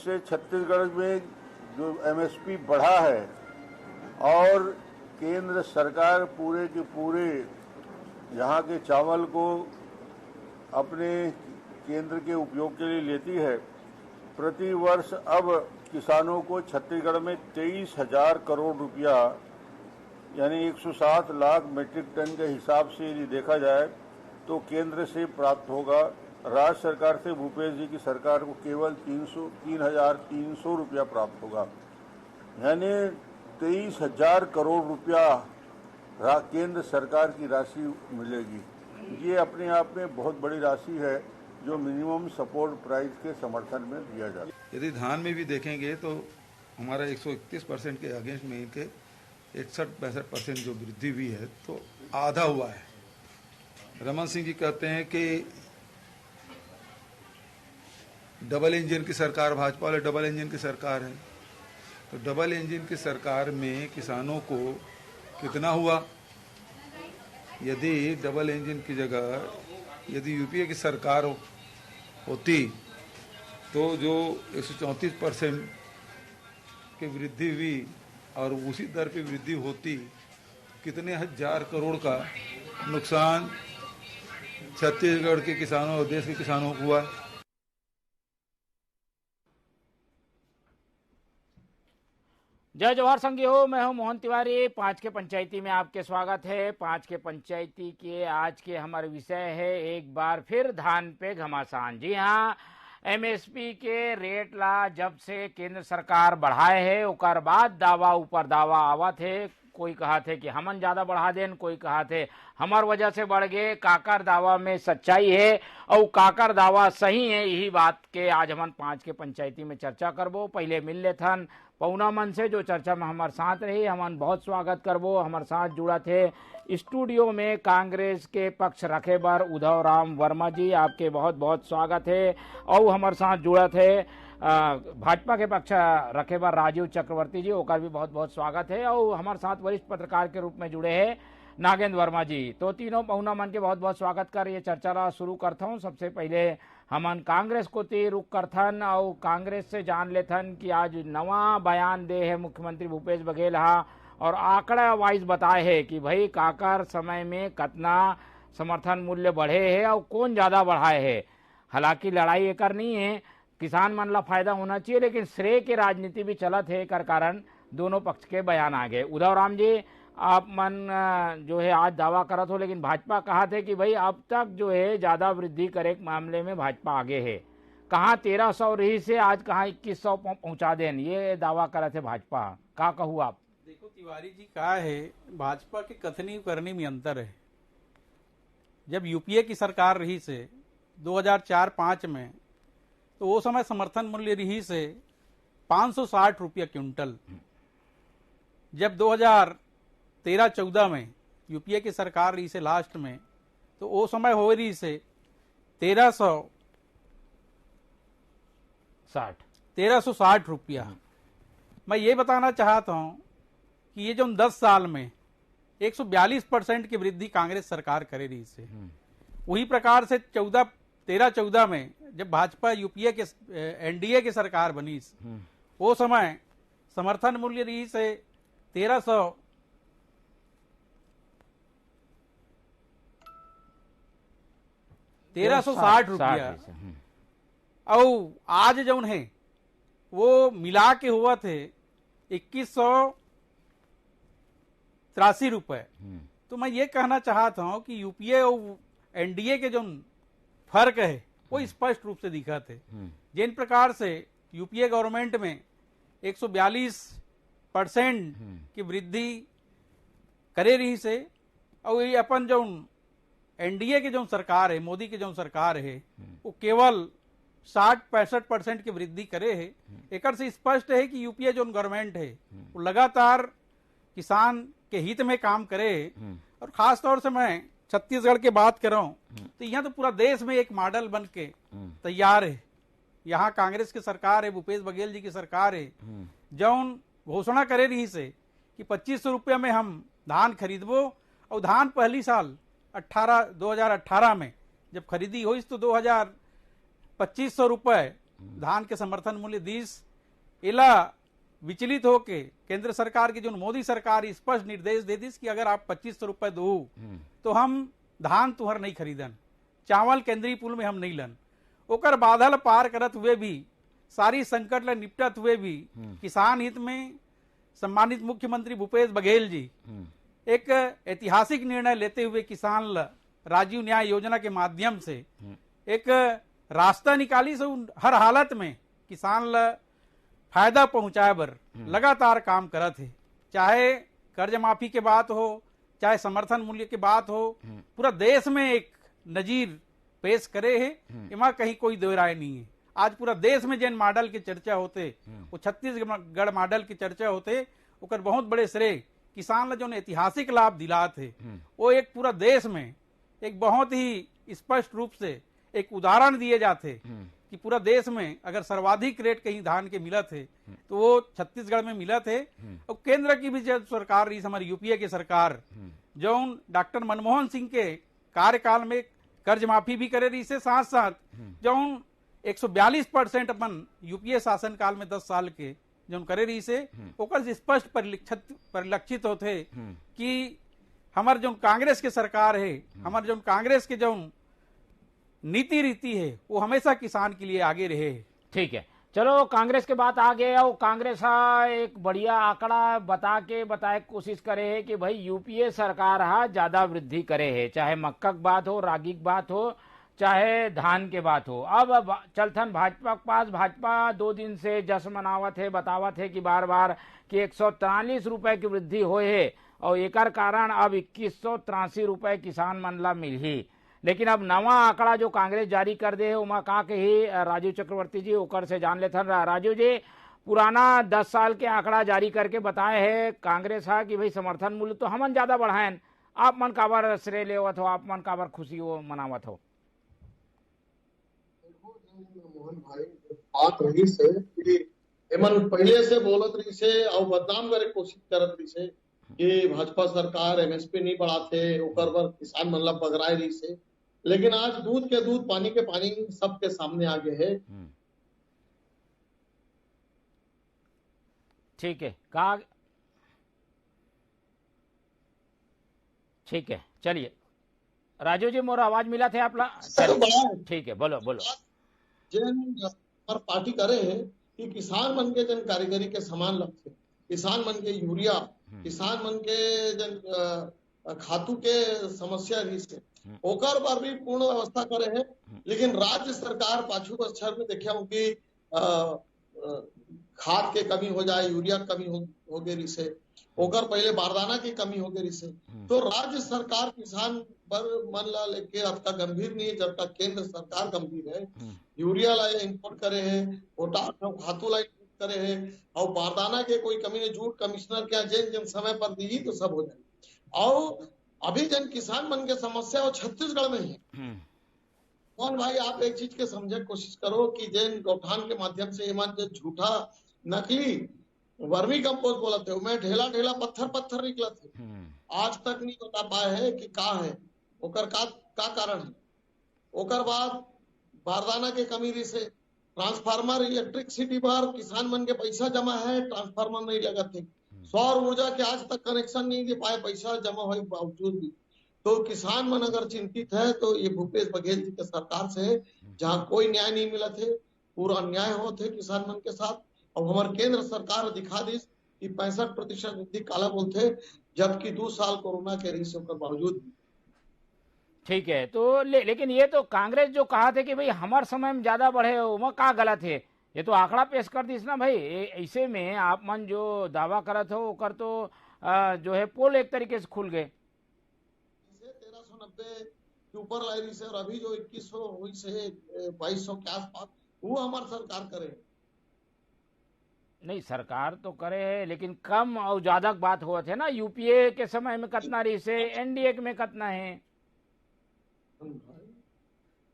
से छत्तीसगढ़ में जो एमएसपी बढ़ा है और केंद्र सरकार पूरे के पूरे यहाँ के चावल को अपने केंद्र के उपयोग के लिए लेती है। प्रति वर्ष अब किसानों को छत्तीसगढ़ में 23,000 करोड़ रुपया यानी 160 लाख मीट्रिक टन के हिसाब से यदि देखा जाए तो केंद्र से प्राप्त होगा। राज्य सरकार से भूपेश जी की सरकार को केवल 3,300 रुपया प्राप्त होगा, यानी 23,000 करोड़ रुपया केंद्र सरकार की राशि मिलेगी। ये अपने आप में बहुत बड़ी राशि है जो मिनिमम सपोर्ट प्राइस के समर्थन में दिया जाता है। यदि धान में भी देखेंगे तो हमारा 131% के अगेंस्ट में इनके 61-62% जो वृद्धि हुई है तो आधा हुआ है। रमन सिंह जी कहते हैं कि डबल इंजन की सरकार, भाजपा वाले डबल इंजन की सरकार है, तो डबल इंजन की सरकार में किसानों को कितना हुआ? यदि डबल इंजन की जगह यदि यूपीए की सरकार होती तो जो 134% की वृद्धि हुई और उसी दर पे वृद्धि होती, कितने हजार करोड़ का नुकसान छत्तीसगढ़ के किसानों और देश के किसानों को हुआ। जय जवाहर संघ हो, मैं हूं मोहन तिवारी। 5 के पंचायती में आपके स्वागत है। 5 के पंचायती के आज के हमारे विषय है एक बार फिर धान पे घमासान। जी हाँ, एमएसपी के रेट ला जब से केंद्र सरकार बढ़ाए है ओकर बाद दावा ऊपर दावा आवत है। कोई कहा थे कि हमन ज्यादा बढ़ा देन, कोई कहा थे हमार वजह से बढ़ गए। काकर दावा में सच्चाई है और काकर दावा सही है, यही बात के आज हमन 5 के पंचायती में चर्चा करबो। पहले मिल लेथन पौना मन से जो चर्चा में हमारे साथ रही, हमन बहुत स्वागत करबो। हमारे साथ जुड़ा थे स्टूडियो में कांग्रेस के पक्ष रखे बर उद्धव राम वर्मा जी, आपके बहुत बहुत स्वागत है। और हमारे साथ जुड़ा थे भाजपा के पक्ष रखे बार राजीव चक्रवर्ती जी, ओकर भी बहुत बहुत स्वागत है। और हमारे साथ वरिष्ठ पत्रकार के रूप में जुड़े हैं नागेंद्र वर्मा जी। तो तीनों पहुना मन के बहुत बहुत स्वागत कर ये चर्चा ला शुरू करता हूँ। सबसे पहले हमन कांग्रेस को ती रुक करथन और कांग्रेस से जान लेथन कि आज नवा बयान दे है मुख्यमंत्री भूपेश बघेल हा और आंकड़ा वाइज बताए है कि भाई काकर समय में कितना समर्थन मूल्य बढ़े है और कौन ज्यादा बढ़ाए है। हालांकि लड़ाई एकर नहीं है, किसान मन ला फायदा होना चाहिए, लेकिन श्रेय के राजनीति भी चलत है, कर कारण दोनों पक्ष के बयान आ गए। उद्धव राम जी, आप मन जो है आज दावा करत हो, लेकिन भाजपा कहा थे कि भाई अब तक जो है ज्यादा वृद्धि करे के मामले में भाजपा आगे है। कहाँ 1300 रही से आज कहाँ 2100 पहुंचा देन, ये दावा करत है भाजपा। का कहूँ आप? देखो तिवारी जी, कहा है भाजपा के कथनी करनी में अंतर है। जब यूपीए की सरकार रही से 2004-05 में, तो वो समय समर्थन मूल्य रही से 560 रुपया क्विंटल। जब 2013-14 में यूपीए की सरकार रही से लास्ट में, तो वो समय हो रही से 1360 रुपया। मैं ये बताना चाहता हूं कि ये जो 10 साल में 142% की वृद्धि कांग्रेस सरकार करे रही से, वही प्रकार से 13-14 में जब भाजपा यूपीए के एनडीए की सरकार बनी, वो समय समर्थन मूल्य रही से 1360 रुपया। और आज जो है वो मिला के हुआ थे 2183 रुपए। तो मैं ये कहना चाहता हूं कि यूपीए और एनडीए के जो फर्क है वो स्पष्ट रूप से दिखा थे। जिन प्रकार से यूपीए गवर्नमेंट में 142% की वृद्धि करे रही से, और ये अपन जो एनडीए की जो सरकार है, मोदी की जो सरकार है, वो केवल 60-65% की वृद्धि करे है। एक से स्पष्ट है कि यूपीए जो गवर्नमेंट है वो लगातार किसान के हित में काम करे। और खास तौर से मैं छत्तीसगढ़ की बात कर रहा हूं, तो यहाँ तो पूरा देश में एक मॉडल बन के तैयार है। यहाँ कांग्रेस की सरकार है, भूपेश बघेल जी की सरकार है, जौन घोषणा करे रही से कि 2500 रुपया में हम धान खरीदबो। और धान पहली साल 2018 में जब खरीदी हुई तो 2500 रुपए धान के समर्थन मूल्य दिस इला विचलित होके केंद्र सरकार की जो मोदी सरकार स्पष्ट निर्देश दे दिस कि अगर आप 2500 रुपए दो तो हम धान तुहर नहीं खरीदन, चावल केंद्रीय पुल में हम नहीं लन। ओकर बादल पार करत हुए भी, सारी संकट ले निपटत हुए भी किसान हित में सम्मानित मुख्यमंत्री भूपेश बघेल जी एक ऐतिहासिक निर्णय लेते हुए किसान राजीव न्याय योजना के माध्यम से एक रास्ता निकाली से हर हालत में किसान फायदा पहुंचाए बर लगातार काम करत है। चाहे कर्ज माफी के बात हो, चाहे समर्थन मूल्य की बात हो, पूरा देश में एक नजीर पेश करे है, इमा कहीं कोई दो राय नहीं है। आज पूरा देश में जिन मॉडल की चर्चा होते वो छत्तीसगढ़ मॉडल की चर्चा होते, ओकर बहुत बड़े श्रेय किसान जो ऐतिहासिक लाभ दिलात है वो एक पूरा देश में एक बहुत ही स्पष्ट रूप से एक उदाहरण दिए जाते कि पूरा देश में अगर सर्वाधिक रेट कहीं धान के मिला थे तो वो छत्तीसगढ़ में मिला थे। और केंद्र की भी जब सरकार रही, हमारी यूपीए की सरकार जो डॉक्टर मनमोहन सिंह के कार्यकाल में कर्ज माफी भी करे रही से साथ साथ जो 142% अपन यूपीए शासन काल में 10 साल के जो करे रही से ओकर स्पष्ट परिलक्षित होते कि हमार जो कांग्रेस के सरकार है, हमार जो कांग्रेस के जो नीति रीति है वो हमेशा किसान के लिए आगे रहे। ठीक है, चलो कांग्रेस के बात आ गए और कांग्रेस एक बढ़िया आंकड़ा बताए कोशिश करे है कि भाई यूपीए सरकार ज्यादा वृद्धि करे है, चाहे मक्का की बात हो, रागी की बात हो, चाहे धान के बात हो। अब चलथन भाजपा के पास, भाजपा 2 दिन से जश्न मनावत है, बतावत है कि बार बार कि 143 रुपए की वृद्धि हुए है और एक कारण अब 2183 रुपए किसान मन ला मिल ही। लेकिन अब नवा आंकड़ा जो कांग्रेस जारी कर दे है उमा का कही राजीव चक्रवर्ती जी ओकर से जान लेथन। राजीव जी, पुराना 10 साल के आंकड़ा जारी करके बताए है कांग्रेस कि भाई समर्थन मूल्य तो हमन ज्यादा बढ़ाएं, आप मन काबर श्रेय लेवत हो, आप मन काबर खुशी हो मनावत हो? मोहन भाई बात रही से कि एमन पहले से बोलत रही से और बदनाम करे कोशिश करत रही से कि भाजपा सरकार एमएसपी नहीं बढ़ाते, ओकर पर किसान मन ला पगराए रही से। लेकिन आज दूध के दूध पानी के पानी सबके सामने आगे है। ठीक है, ठीक है, चलिए राजू जी मोर आवाज मिला थे आपला? ठीक है, बोलो बोलो। जन पार्टी करे है कि किसान मन के जन कारीगरी के सामान लगते, किसान मन के यूरिया, किसान मन के जन खातू के समस्या रही से ओकर पर भी पूर्ण व्यवस्था करे है। लेकिन राज्य सरकार पाछू बछर में देखा हूँ कि खाद के कमी हो जाए, यूरिया कमी हो गई रही से, ओकर पहले बारदाना की कमी हो गई से। तो राज्य सरकार किसान पर मन ला लेके अब तक गंभीर नहीं है, जब तक केंद्र सरकार गंभीर है। यूरिया ला इंपोर्ट करे है, पोटाश खातू ला इंपोर्ट करे है और बारदाना के कोई कमी नहीं, जूट कमिश्नर के जिन समय पर दी तो सब हो जाए। और अभी जन किसान मन के समस्या वो छत्तीसगढ़ में है। कौन भाई आप एक चीज के समझे कोशिश करो कि जैन गौठान के माध्यम से ईमान जो झूठा नकली वर्मी कंपोस्ट बोला थे मैं ढेला ढेला पत्थर निकला थे, आज तक नहीं बता पाए है कि का है ओकर का कारण है। ओकर बाद बारदाना के कमी रही से, ट्रांसफार्मर इलेक्ट्रिसिटी पर किसान मन के पैसा जमा है, ट्रांसफार्मर नहीं लगा थे, सौर ऊर्जा के आज तक कनेक्शन नहीं दे पाए, पैसा जमा होने के बावजूद भी। तो किसान मन अगर चिंतित है तो ये भूपेश बघेल जी के सरकार से है, जहाँ कोई न्याय नहीं मिला थे, पूरा अन्याय हो थे किसान मन के साथ। अब हमारे केंद्र सरकार दिखा दी कि 65% वृद्धि काला बोलते, जबकि 2 साल कोरोना के रही से बावजूद। ठीक है, तो लेकिन ये तो कांग्रेस जो कहा थे कि भाई हमारे समय में ज्यादा बढ़े वो का गलत है, ये तो आंकड़ा पेश कर दी ना भाई। ऐसे में आप मन जो दावा करत हो कर तो जो है पोल एक तरीके से खुल गए। 1390 के ऊपर लाई रही से और अभी जो 2100 हुई से 2200 के आसपास वो हमारी सरकार करे नहीं, सरकार तो करे है लेकिन कम और ज्यादा बात हुआ थे ना। यूपीए के समय में कितना रही से, एनडीए में कितना है?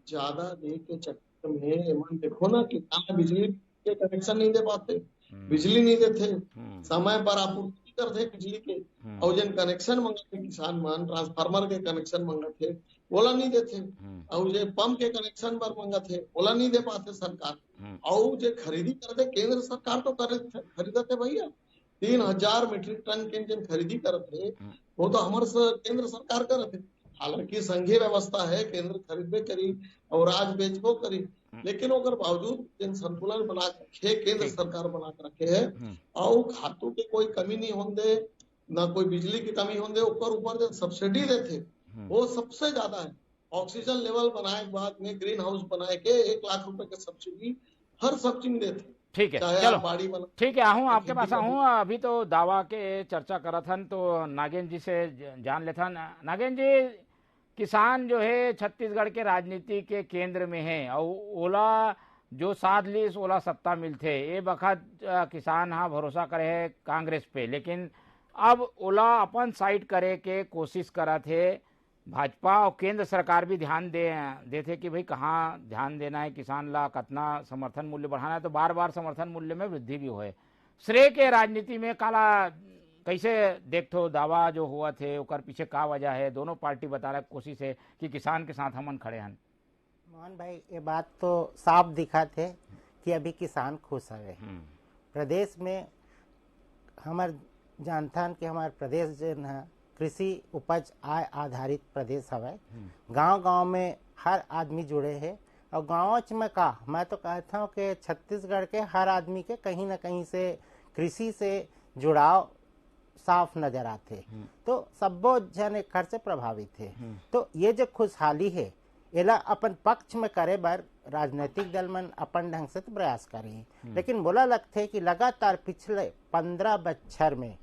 ज्यादा दे के चक्कर में मन देखो ना कि बिजली के कनेक्शन नहीं दे पाते, बिजली नहीं देते, समय पर आपूर्ति करते बिजली के, और जिन कनेक्शन मंगते किसान मन ट्रांसफार्मर के कनेक्शन मंगते ओला नहीं देते, और जो पंप के कनेक्शन पर मंगा थे ओला नहीं दे पाते सरकार, और जो खरीदी करते केंद्र सरकार तो खरीदते भैया 3000 मीट्रिक टन के जिन खरीदी करते वो तो हमारे केंद्र सरकार करते। हालांकि संघीय व्यवस्था है, केंद्र खरीदबे करी और राज्य बेचबो करी, लेकिन ओकर बावजूद जिन संतुलन बना के केंद्र सरकार बना के रखे है, और खातू के कोई कमी नहीं होंगे, ना कोई बिजली की कमी होंगे, ऊपर जो सब्सिडी देते वो सबसे ज्यादा है। ऑक्सीजन लेवल बनाए के बाद में ग्रीन हाउस बनाए के 1 लाख रुपए की सब्सिडी हर सब्जी में देते। ठीक है, चलो ठीक है, आहूँ आपके पास आहूँ। अभी तो दावा के चर्चा करत हन, तो नागेंद्र जी से जान लेथन। नागेंद्र जी, किसान जो है छत्तीसगढ़ के राजनीति के केंद्र में है, और ओला जो साध ली ओला सत्ता मिलते, ये बखत किसान हाँ भरोसा करे है कांग्रेस पे, लेकिन अब ओला अपन साइड करे के कोशिश करत है भाजपा, और केंद्र सरकार भी ध्यान देते कि भाई कहाँ ध्यान देना है किसान ला, कितना समर्थन मूल्य बढ़ाना है, तो बार बार समर्थन मूल्य में वृद्धि भी होए। श्रेय के राजनीति में काला कैसे देखते दावा जो हुआ थे ओकर पीछे का वजह है? दोनों पार्टी बताने की कोशिश है कि किसान के साथ हमन खड़े हैं। मोहन भाई, ये बात तो साफ दिखा थे कि अभी किसान खुश हवे। प्रदेश में हमार जानथन कि हमार प्रदेश जो है कृषि उपज आय आधारित प्रदेश हवे। गांव-गांव में हर आदमी जुड़े है, और गाँव में का मैं तो कहता हूँ कि छत्तीसगढ़ के हर आदमी के कहीं ना कहीं से कृषि से जुड़ाव साफ नजर आते, तो सबो जन एक घर से प्रभावित है। तो ये जो खुशहाली है एला अपन पक्ष में करे बर राजनीतिक दल मन अपन ढंग से तो प्रयास करें, लेकिन बोला लगते है कि लगातार पिछले 15 बच्चर में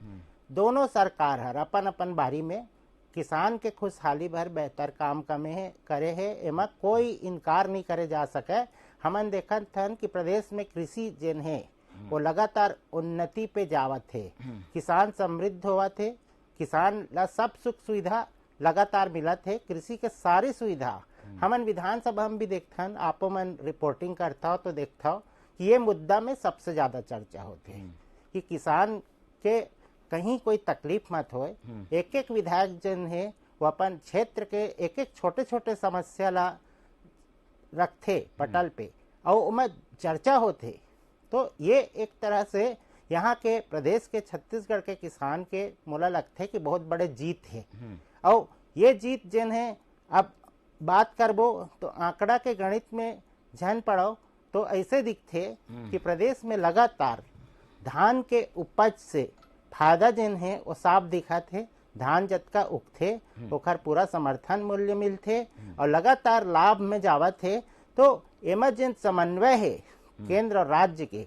दोनों सरकार हर अपन अपन बारी में किसान के खुशहाली भर बेहतर काम करे है, एमा कोई इनकार नहीं करे जा सके। हमन देखत हन कि प्रदेश में कृषि जिन है वो लगातार उन्नति पे जावत है, किसान समृद्ध होवत है, किसान ला सब सुख सुविधा लगातार मिलत है, कृषि के सारी सुविधा। हमन विधानसभा में भी देखथन, आपो मन रिपोर्टिंग करता हो तो देखता हो कि ये मुद्दा में सबसे ज्यादा चर्चा होती है कि किसान के कहीं कोई तकलीफ मत होए। एक एक विधायक जन है वो अपन क्षेत्र के एक एक छोटे छोटे समस्या ला रखते पटल पे, और उनमें चर्चा होते। तो ये एक तरह से यहाँ के प्रदेश के छत्तीसगढ़ के किसान के मोला लगता है कि बहुत बड़े जीत है। और ये जीत जिन है, अब बात करबो तो आंकड़ा के गणित में झन पड़ो तो ऐसे दिखते कि प्रदेश में लगातार धान के उपज से फायदा जिन है वो साफ दिखा थे। धान जतका उगथे ओकर पूरा समर्थन मूल्य मिलते और लगातार लाभ में जावत है। तो एमा जिन समन्वय है केंद्र और राज्य के,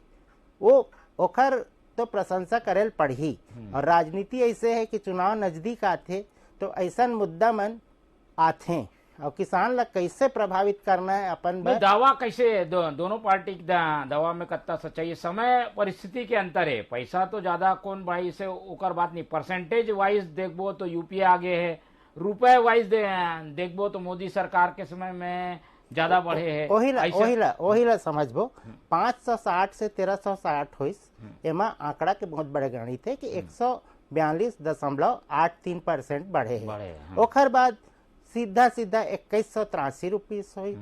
वो ओकर तो प्रशंसा करेल पड़ी। और राजनीति ऐसे है कि चुनाव नजदीक आते तो ऐसा मुद्दा मन आते, और किसान ला कैसे प्रभावित करना है अपन दावा कैसे दोनों पार्टी दावा में कत्ता सच्चाई, समय परिस्थिति के अंतर है। पैसा तो ज्यादा कौन भाई से ओकर बात नहीं, परसेंटेज वाइज देखबो तो यूपी आगे है, रुपए वाइज देखबो तो मोदी सरकार के समय में ज्यादा बढ़े है। ओहिला समझबो 560 से 1360 हुई। एमा आंकड़ा के बहुत बड़े गणित है कि 142.83% बढ़े है। ओखर बाद सीधा 2183 रुपीस हुई,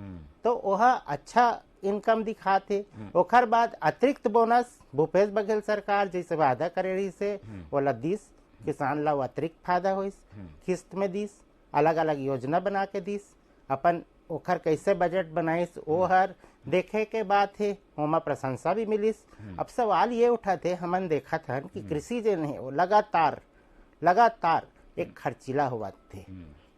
तो वह अच्छा इनकम दिखाते। ओखर बाद अतिरिक्त बोनस भूपेश बघेल सरकार जैसे वादा करे रही से वाला 10 किसान ला अतिरिक्त फायदा हुई, किस्त में 10 अलग अलग योजना बना के 10 अपन ओखर कैसे बजट बनाइस वो हर देखे के बात है, ओमा प्रशंसा भी मिलिस। अब सवाल ये उठाते हमन देखा था कि कृषि जो नहीं वो लगातार एक खर्चीला हुआ थे।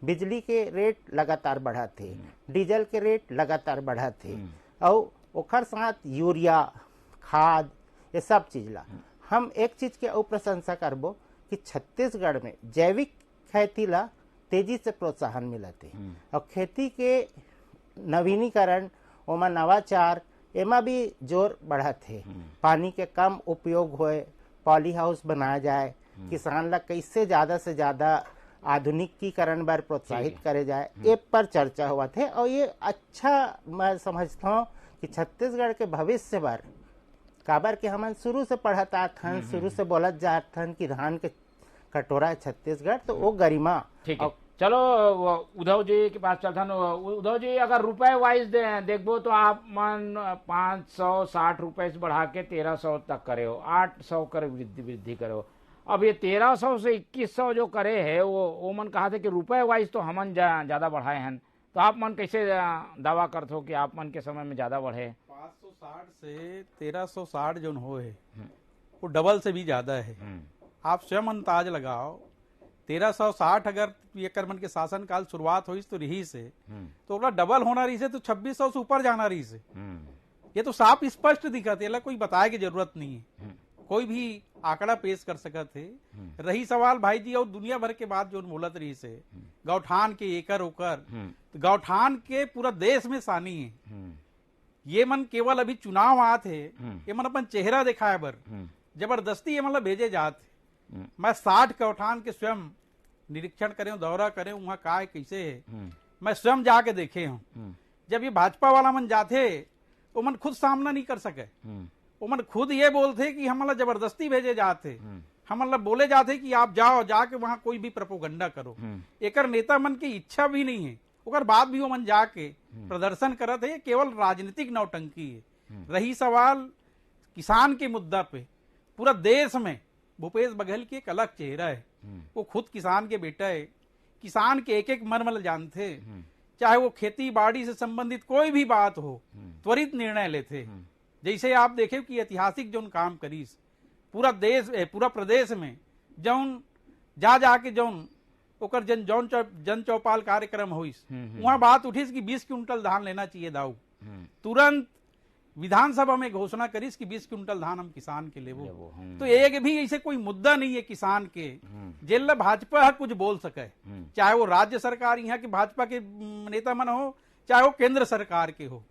बिजली के रेट लगातार बढ़ा थे, डीजल के रेट लगातार बढ़ा थे, और ओखर साथ यूरिया खाद ये सब चीज ला। हम एक चीज के और प्रशंसा करबो कि छत्तीसगढ़ में जैविक खेती ला तेजी से प्रोत्साहन मिलते, और खेती के नवीनीकरण ओमा नवाचार एमा भी जोर बढ़त है। पानी के कम उपयोग होए, पॉली हाउस बनाया जाए, किसान ला कैसे ज्यादा से ज्यादा आधुनिकीकरण पर प्रोत्साहित करे जाए, ये पर चर्चा हुआ थे। और ये अच्छा मैं समझता हूँ कि छत्तीसगढ़ के भविष्य पर काबर के हमन शुरू से पढ़ता शुरू से बोलत जात थन कि धान के कटोरा है छत्तीसगढ़, तो वो गरिमा और चलो उद्धव जी के पास चलता ना। उद्धव जी, अगर रुपए वाइज देखो तो आप मन 560 रुपए से बढ़ा के 1300 तक करे हो, 800 कर वृद्धि करे हो। अब ये 1300 से 2100 जो करे है वो मन कहा थे कि रुपए वाइज तो हमन ज्यादा बढ़ाए हैं, तो आप मन कैसे दावा करते हो कि आप मन के समय में ज्यादा बढ़े? 560 से 1360 जो हो है वो डबल से भी ज्यादा है। आप स्वयं अंदाज लगाओ, 1360 अगर ये कर्मन के शासन काल शुरुआत हुई तो रही से तो अगर डबल होना रही से तो 2600 से ऊपर जाना रही से। ये तो साफ स्पष्ट दिखा थे, कोई बताए की जरूरत नहीं है, कोई भी आंकड़ा पेश कर सकत थे। रही सवाल भाई जी और दुनिया भर के बाद जो बोलत रही से गौठान के एकर ओकर, तो गौठान के पूरा देश में सानी है। ये मन केवल अभी चुनाव आते ये मन अपन चेहरा दिखाए बर जबरदस्ती ये मतलब भेजे जाते। मैं 60 गौठान के स्वयं निरीक्षण करें, दौरा करें, वहां का कैसे है मैं स्वयं जाके देखे हूँ। जब ये भाजपा वाला मन जाते वो मन खुद सामना नहीं कर सके, वो मन खुद ये बोलते कि हम मतलब जबरदस्ती भेजे जाते, हम मतलब बोले जाते कि आप जाओ, जाके वहां कोई भी प्रोपोगंडा करो। एकर नेता मन की इच्छा भी नहीं है, ओकर बाद भी वो मन जाके प्रदर्शन करत है। ये केवल राजनीतिक नौटंकी है। रही सवाल किसान के मुद्दा पे, पूरा देश में भूपेश बघेल की एक अलग चेहरा है। वो खुद किसान के बेटा है, किसान के एक एक मर्म जानते, चाहे वो खेती बाड़ी से संबंधित कोई भी बात हो त्वरित निर्णय लेते। जैसे आप देखे कि ऐतिहासिक जो काम करीस पूरा देश पूरा प्रदेश में जौन जाके जौन ओकर जन चौपाल कार्यक्रम हुईस, वहां बात उठीस कि 20 क्विंटल धान लेना चाहिए दाऊ। तुरंत विधानसभा में घोषणा करीस कि 20 क्विंटल धान हम किसान के लेवो। तो एक भी ऐसे कोई मुद्दा नहीं है किसान के जेल भाजपा कुछ बोल सके, चाहे वो राज्य सरकार यहाँ के भाजपा के नेता मन हो, चाहे वो केंद्र सरकार के हो।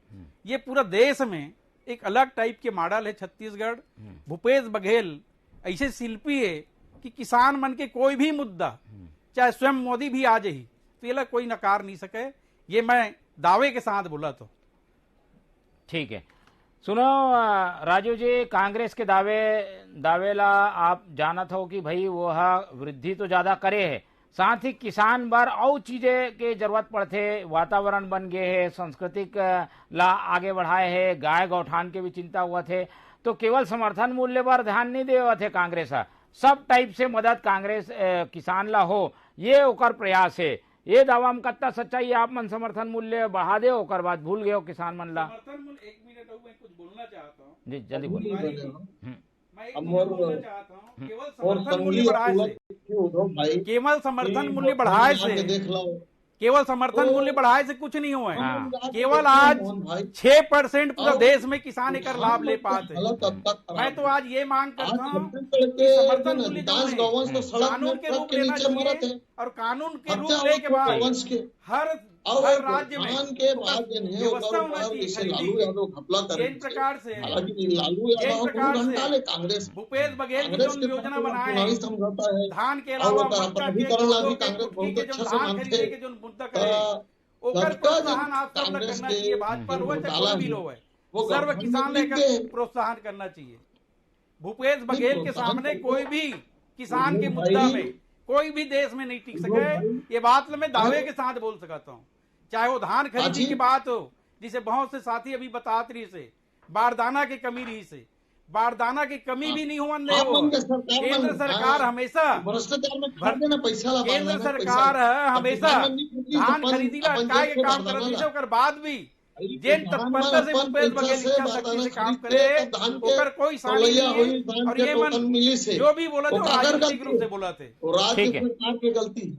ये पूरा देश में एक अलग टाइप के मॉडल है छत्तीसगढ़। भूपेश बघेल ऐसे शिल्पी है कि किसान मन के कोई भी मुद्दा, चाहे स्वयं मोदी भी आ जाही तो ये कोई नकार नहीं सके। ये मैं दावे के साथ बोला। तो ठीक है, सुनो राजू जी, कांग्रेस के दावेला आप जानत हो कि भाई वो वृद्धि तो ज्यादा करे है, साथ ही किसान बर और चीजें के जरूरत पड़ते, वातावरण बन गए है, सांस्कृतिक ला आगे बढ़ाए है, गाय गौठान के भी चिंता हुआ थे, तो केवल समर्थन मूल्य पर ध्यान नहीं देवा थे कांग्रेस। सब टाइप से मदद कांग्रेस किसान ला हो, ये ओकर प्रयास है। ये दावा में कत्ता सच्चाई? आप मन समर्थन मूल्य बढ़ा दे ओकर बाद भूल गए हो किसान मन ला। समर्थन मूल्य, एक मिनट मैं कुछ बोलना चाहता हूँ जी, जल्दी बोलिए। मैं एक मिनट बोलना चाहता हूँ। केवल समर्थन मूल्य बढ़ाए से, केवल समर्थन मूल्य बढ़ाए से, केवल समर्थन मूल्य बढ़ाए से कुछ नहीं हुआ है। केवल आज 6% पूरा देश में किसान एक लाभ ले पाते। मैं तो आज ये मांग करता हूँ कि समर्थन मूल्य कानून के रूप लेना चाहिए, और कानून के रूप ले के बाद हर राज्य में व्यवस्था होना चाहिए। जिन प्रकार से भूपेश बघेल की जो योजना बनाए हैं, धान के अलावा मक्का के, जो धान खरीदने के जो मुद्दा करे, ओकर प्रोत्साहन आप सब लोग करना चाहिए। भाजपा हो चाहे कोई भी लोग है, सर्व किसान लेकर प्रोत्साहन करना चाहिए। भूपेश बघेल के सामने कोई भी किसान के मुद्दा में कोई भी देश में नहीं टिक सके, ये बात मैं दावे के साथ बोल सकता हूँ। चाहे वो धान खरीदी की बात हो, जिसे बहुत से साथी अभी बतात रही से, बारदाना की कमी रही से, बारदाना की कमी भी नहीं हुआ। केंद्र सरकार हमेशा धान खरीदी का अटकाए के काम कर रही है, बाद भी जेन तत्परता से भूपेश बघेल इच्छा शक्ति से काम करे, ओकर कोई सानी नहीं है। और ये मन जो भी बोला जो राजनीतिक रूप से बोला थे, राज्य सरकार की गलती है।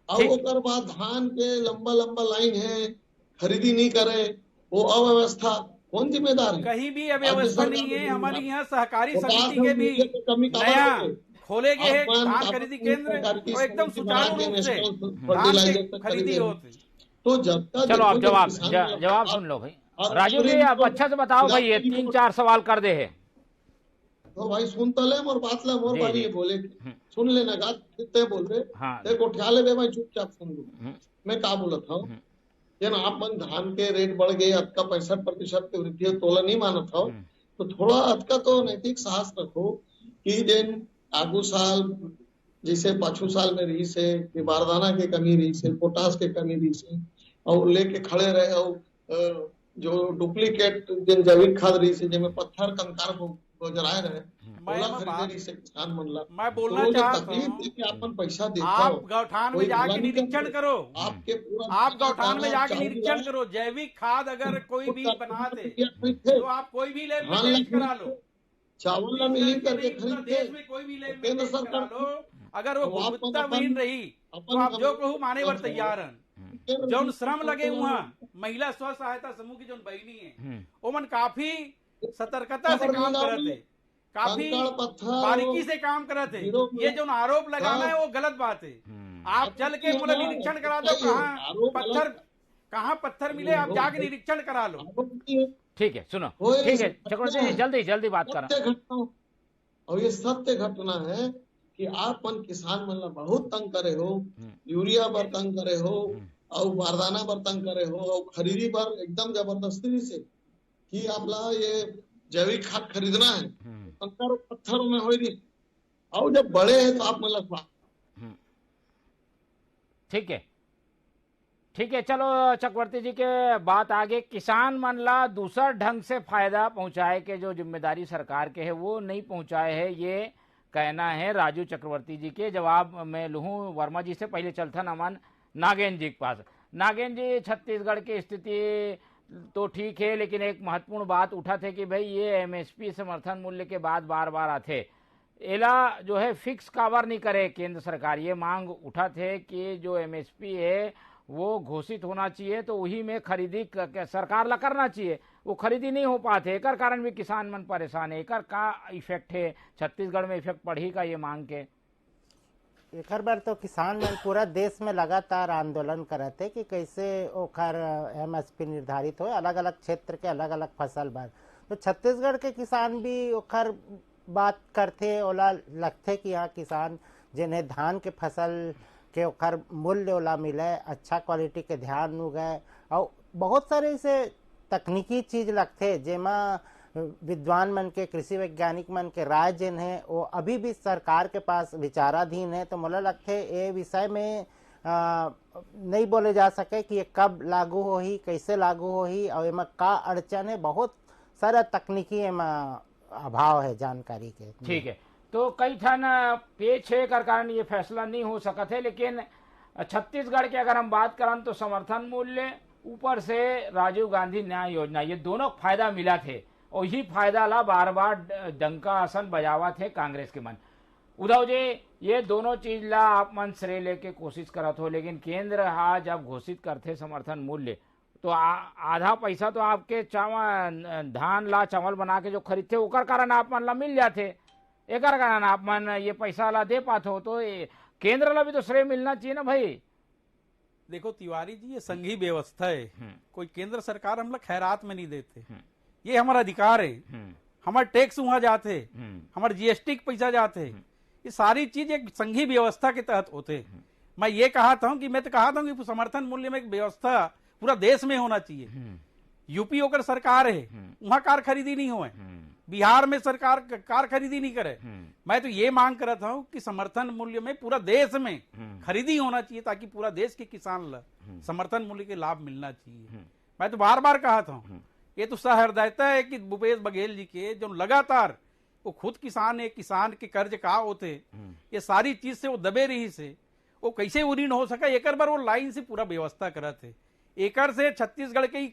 और ओकर बाद धान के लंबा लंबा लाइन है, खरीदी नहीं करे, वो अव्यवस्था कौन जिम्मेदार है? कहीं भी अव्यवस्था नहीं है। हमारे यहाँ सहकारी समिति के भी नया खोले गए हैं धान खरीदी केंद्र, और एकदम सुचारू रूप से धान की खरीदी होती। तो जब तक चलो आप जवाब सुन लो भाई। राजू जी आप अच्छा से बताओ भाई, ये 3-4 सवाल कर दे है तो भाई सुन तो ले मोर बात ले, मोर बारी बोले सुन लेना गा, ते बोल रहे देखो उठा ले बे, मैं चुपचाप सुन लू। मैं क्या बोला था जन आप मन धान के रेट बढ़ गए, अत का 65% की वृद्धि तोला नहीं माना था, तो थोड़ा अत का तो नैतिक साहस रखो कि जिन आगू साल जैसे पाछू साल में रही से कि बारदाना के कमी रही से, पोटास के कमी रही से, और लेके खड़े रहे और जो डुप्लीकेट जिन जैविक खाद रही से जिनमें पत्थर कंकार को गुजराए रहे, ओला खरीदे रही से किसान मन ला। मैं बोलना तो वो जो चाहता तकलीफ हूं, देके अपन पैसा देता आप गौठान में जाके निरीक्षण करो, आपके पूरा आप गौठान में जाके निरीक्षण करो, जैविक खाद अगर कोई भी बनाते तो आप कोई भी लेब में टेस्ट करा लो, चावल ला मिली करके पूरा खरीदते देश में कोई भी लेब में केंद्र टेस्ट करा सरकार लो, अगर वो तो आप गुणवत्ताहीन रही तो आप जो कहूँ माने बर तैयार हैं। जौन श्रम लगे वहाँ महिला स्व सहायता समूह की जो बहनी है वो मन काफी सतर्कता से काम करते थे, काफी बारीकी से काम करते थे। ये जो आरोप लगाना है वो गलत बात है। आप चल के पूरा निरीक्षण करा दो, कहाँ पत्थर मिले आप जाके निरीक्षण करा लो। ठीक है, सुनो, ठीक है चक्रवर्ती जी, जल्दी जल्दी बात करा। और ये सत्य घटना है कि आप मन किसान मन ला बहुत तंग करे हो, यूरिया पर तंग करे हो और बारदाना पर तंग करे हो और खरीदी पर एकदम जबरदस्ती से कि आपला ये जैविक खाद खरीदना है, कंकर पत्थरों में हो रही, और जब बड़े हैं तो आप मतलब ठीक है, ठीक है, चलो चक्रवर्ती जी के बात आगे। किसान मन ला दूसरा ढंग से फायदा पहुंचाए के जो जिम्मेदारी सरकार के है वो नहीं पहुंचाए है, ये कहना है राजू चक्रवर्ती जी के। जवाब मैं लूँ वर्मा जी से, पहले चलता नमन नागेंद्र जी के पास। नागेंद्र जी, छत्तीसगढ़ की स्थिति तो ठीक है, लेकिन एक महत्वपूर्ण बात उठा थे कि भाई ये एमएसपी समर्थन मूल्य के बाद बार बार आते, एला जो है फिक्स कावर नहीं करे केंद्र सरकार। ये मांग उठा थे कि जो एमएसपी है वो घोषित होना चाहिए, तो वही में खरीदी सरकार ला करना चाहिए, वो खरीदी नहीं हो पाते, एक कारण भी किसान मन परेशान है। एक का इफेक्ट है छत्तीसगढ़ में, इफेक्ट पड़ी का ये मांग के? एक बार तो किसान मन पूरा देश में लगातार आंदोलन करते कि कैसे ओखर एमएसपी निर्धारित हो, अलग अलग क्षेत्र के अलग अलग फसल बार। तो छत्तीसगढ़ के किसान भी ओखर बात करते, ओला लगते कि यहाँ किसान जिन्हें धान के फसल के ओखर मूल्य ओला मिले, अच्छा क्वालिटी के ध्यान नु गए, और बहुत सारे ऐसे तकनीकी चीज लगते जेमा विद्वान मन के, कृषि वैज्ञानिक मन के राय जिन है वो अभी भी सरकार के पास विचाराधीन है। तो मुझे लगते ये विषय में नहीं बोले जा सके कि ये कब लागू हो ही, कैसे लागू हो ही, और एमा का अड़चन है, बहुत सारा तकनीकी एमा अभाव है जानकारी के। ठीक है, तो कई ठन पेच है कर कारण ये फैसला नहीं हो सका थे, लेकिन छत्तीसगढ़ की अगर हम बात करें तो समर्थन मूल्य ऊपर से राजीव गांधी न्याय योजना, ये दोनों फायदा मिला थे, और यही फायदा ला बार बार डंका आसन बजावा थे कांग्रेस के मन। उद्धव जी, ये दोनों चीज ला आप मन श्रेय लेके कोशिश करत हो, लेकिन केंद्र जब घोषित करते समर्थन मूल्य तो आधा पैसा तो आपके चावल धान ला चावल बना के जो खरीदते ओकर कारण आप मन ला मिल जाते, एक कारण आप मन ये पैसा ला दे पाते हो, तो केंद्र ला भी तो श्रेय मिलना चाहिए ना भाई। देखो तिवारी जी, ये संघीय व्यवस्था है, कोई केंद्र सरकार हम लोग खैरात में नहीं देते, ये हमारा अधिकार है, हमारे टैक्स वहां जाते, हमारे जीएसटी के पैसा जाते, ये सारी चीज एक संघीय व्यवस्था के तहत होते। मैं ये कहा था कि मैं तो कहा था कि समर्थन मूल्य में एक व्यवस्था पूरा देश में होना चाहिए। यूपी होकर सरकार है, वहां कार खरीदी नहीं हो, बिहार में सरकार कार खरीदी नहीं करे। मैं तो ये मांग कर रहा हूं कि समर्थन मूल्य में पूरा देश में खरीदी होना चाहिए, ताकि पूरा देश के किसान ला समर्थन मूल्य के लाभ मिलना चाहिए। मैं तो बार बार कहा था, ये तो सहृदयता है कि भूपेश बघेल जी के जो लगातार वो खुद किसान है, किसान के कर्ज का होते, ये सारी चीज से वो दबे रही से वो कैसे उरीन हो सका, एक बार वो लाइन से पूरा व्यवस्था करा थे। एकर से छत्तीसगढ़ के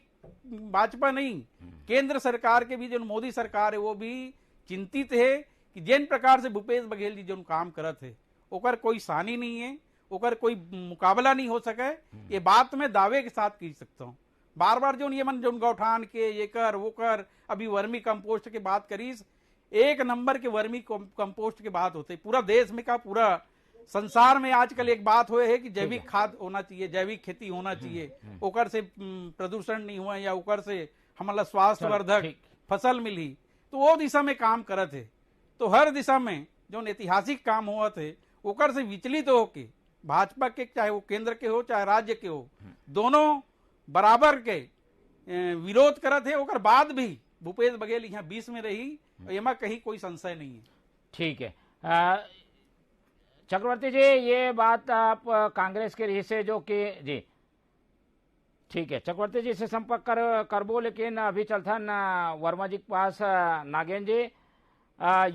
भाजपा नहीं, केंद्र सरकार के भी जो मोदी सरकार है वो भी चिंतित है कि जिन प्रकार से भूपेश बघेल जी जो काम करत है ओकर कोई सानी नहीं है, ओकर कोई मुकाबला नहीं हो सके। ये बात मैं दावे के साथ कह सकता हूँ। बार बार जो ये मन जो गौठान के ये कर वो कर, अभी वर्मी कंपोस्ट की बात करीस, एक नंबर के वर्मी कंपोस्ट की बात होते पूरा देश में का पूरा संसार में आजकल एक बात हुए है कि जैविक खाद होना चाहिए, जैविक खेती होना चाहिए, ओकर से प्रदूषण नहीं हुआ या ओकर से हमारा स्वास्थ्यवर्धक फसल मिली, तो वो दिशा में काम करत है। तो हर दिशा में जो ऐतिहासिक काम हुआ थे ओकर से विचलित हो के भाजपा के, चाहे वो केंद्र के हो चाहे राज्य के हो, दोनों बराबर के विरोध करत है। ओकर बाद भी भूपेश बघेल यहाँ 20 में रही, एमा कहीं कोई संशय नहीं है। ठीक है, चक्रवर्ती जी, ये बात आप कांग्रेस के रही से जो कि जी ठीक है, चक्रवर्ती जी से संपर्क करबो, लेकिन अभी चलता न वर्मा जी के पास। नागेंद्र जी,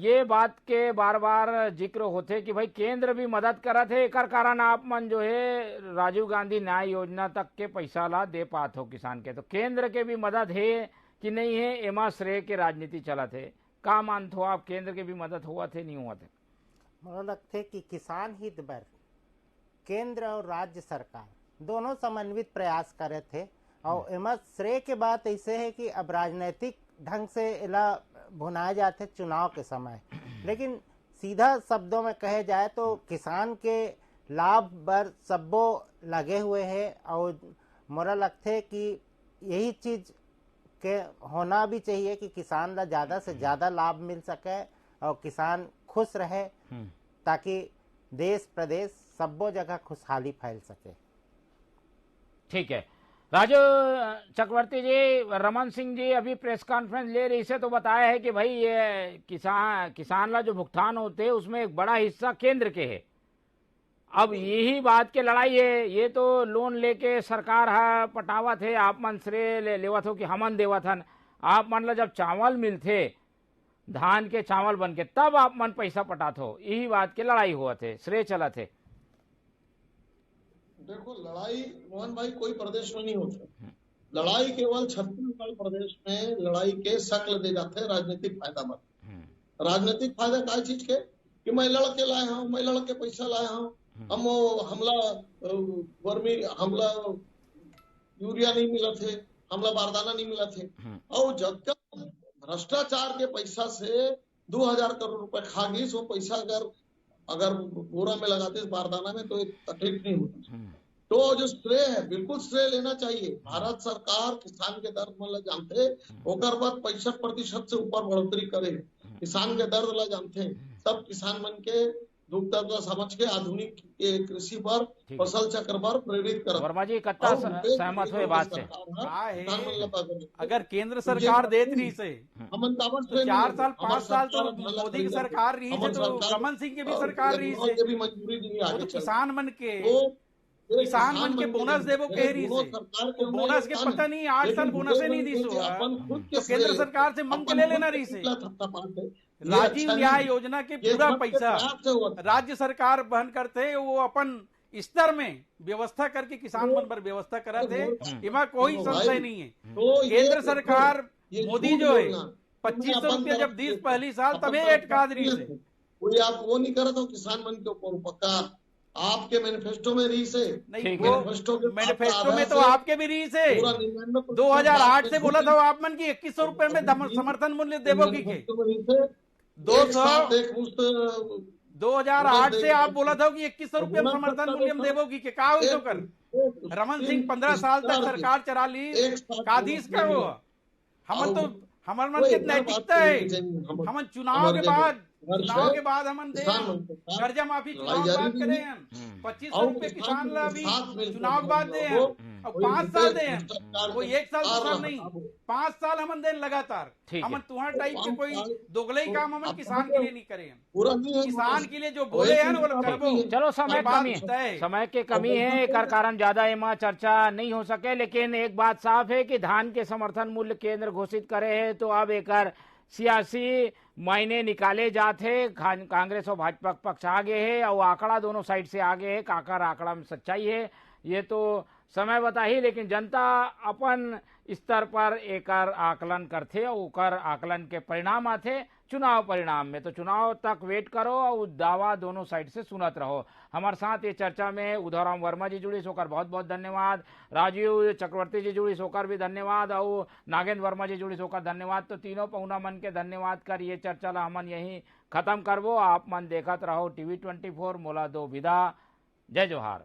ये बात के बार बार जिक्र होते कि भाई केंद्र भी मदद करा थे, एक कारण आप मन जो है राजीव गांधी न्याय योजना तक के पैसा ला दे पात हो किसान के, तो केंद्र के भी मदद है कि नहीं है, एमा श्रेय के राजनीति चला थे, का मानत हो आप, केंद्र के भी मदद हुआ थे नहीं हुआ थे? मुझे लगता है कि किसान हित बर केंद्र और राज्य सरकार दोनों समन्वित प्रयास करे थे, और एमा श्रेय के बात ऐसे है कि अब राजनीतिक ढंग से इला भुनाए जाते चुनाव के समय, लेकिन सीधा शब्दों में कहे जाए तो किसान के लाभ बर सबो लगे हुए हैं, और मोरा लगता है कि यही चीज के होना भी चाहिए कि किसान ला ज्यादा से ज्यादा लाभ मिल सके और किसान खुश रहे, ताकि देश प्रदेश सबो जगह खुशहाली फैल सके। ठीक है राजू चक्रवर्ती जी, रमन सिंह जी अभी प्रेस कॉन्फ्रेंस ले रही से तो बताया है कि भाई ये किसान ला जो भुगतान होते हैं उसमें एक बड़ा हिस्सा केंद्र के है। अब यही बात के लड़ाई है, ये तो लोन लेके सरकार है पटावा थे, आप मन श्रेय लेवत हो कि हमन देवत हन, आप मन ला जब चावल मिलते धान के चावल बन के तब आप मन पैसा पटात हो, यही बात के लड़ाई हुआ थे, श्रेय चला थे। देखो लड़ाई मोहन भाई कोई प्रदेश में नहीं होती, लड़ाई केवल छत्तीसगढ़ प्रदेश में लड़ाई के शक्ल दे जाते हैं राजनीतिक फायदा मत। राजनीतिक फायदा काय चीज के कि मैं लड़के लाए हूँ, मैं लड़के पैसा लाए हूँ, हम हमला वर्मी हमला यूरिया नहीं मिला थे, हमला बारदाना नहीं मिला थे, और जब तक भ्रष्टाचार के पैसा से 2000 करोड़ रुपए खा गई, सो पैसा अगर बोरा में लगाते बारदाना में तो तकलीफ नहीं होती। तो जो श्रेय है बिल्कुल श्रेय लेना चाहिए, भारत सरकार किसान के दर्द में जानते, ओकर बाद 65% से ऊपर बढ़ोतरी करे, किसान के दर्द ला जानते, तब किसान मन के दुख दर्द समझ के आधुनिक कृषि पर फसल चक्र पर प्रेरित कर। वर्मा जी कत्ता सहमत हुए बात से? अगर केंद्र सरकार देत रही से तो 4 साल 5 साल तो मोदी की सरकार रही है, तो रमन सिंह की भी सरकार रही है, तो किसान मन के बोनस देवो कह रही से, तो बोनस के पता नहीं 8 साल बोनस नहीं दी सो, तो केंद्र सरकार से मंग के ले लेना रही से। राजीव न्याय योजना के पूरा पैसा राज्य सरकार वहन करते, वो अपन स्तर में व्यवस्था करके किसान मन पर व्यवस्था करा थे, इमा कोई संशय नहीं है। केंद्र सरकार मोदी जो है 2500 रुपया जब दी पहली साल तभी एटकाद रही से, कोई आप वो नहीं करता किसान मन के ऊपर पक्का आपके मैनिफेस्टो में रही से नहीं, मैनिफेस्टो में तो आपके भी रही से 2008 से बोला था आप मन की 2100 रुपए में समर्थन मूल्य देवोगी के 2008 से आप बोला था कि 2100 रुपये में समर्थन मूल्य देवोगी के का हो कर रमन सिंह 15 साल तक सरकार चला ली, कादीस का वो हमन तो हमारे मन की नैतिकता है, हमन चुनाव के बाद हमन दे कर्जा माफी चुनाव के बाद करे हैं, 2500 रुपये किसान ला भी चुनाव के बाद दे हैं, और 5 साल दे हैं, वो 1 साल नहीं 5 साल हमन दे लगातार। हमन तुम्हारे टाइप के कोई दोगले ही काम हमन किसान के लिए नहीं करे हैं, किसान के लिए जो बोले हैं वो करबो। चलो समय की कमी है, एक कारण ज्यादा एमा चर्चा नहीं हो सके, लेकिन एक बात साफ है कि धान के समर्थन मूल्य केंद्र घोषित करे है, तो अब एक सियासी मायने निकाले जाते, कांग्रेस और भाजपा पक्ष आगे है और आंकड़ा दोनों साइड से आगे है, काकर आंकड़ा में सच्चाई है ये तो समय बता ही, लेकिन जनता अपन स्तर पर एक आकलन करते और ओकर आकलन के परिणाम आते चुनाव परिणाम में, तो चुनाव तक वेट करो और दावा दोनों साइड से सुनत रहो। हमारे साथ ये चर्चा में उधवराम वर्मा जी जुड़ी सोकर बहुत बहुत धन्यवाद, राजीव चक्रवर्ती जी जुड़ी सोकर भी धन्यवाद और नागेंद्र वर्मा जी जुड़ी सोकर धन्यवाद। तो तीनों पहुना मन के धन्यवाद कर ये चर्चा ला हमन यही खत्म करबो। आप मन देखत रहो TV24, मोला दो विदा, जय जोहार।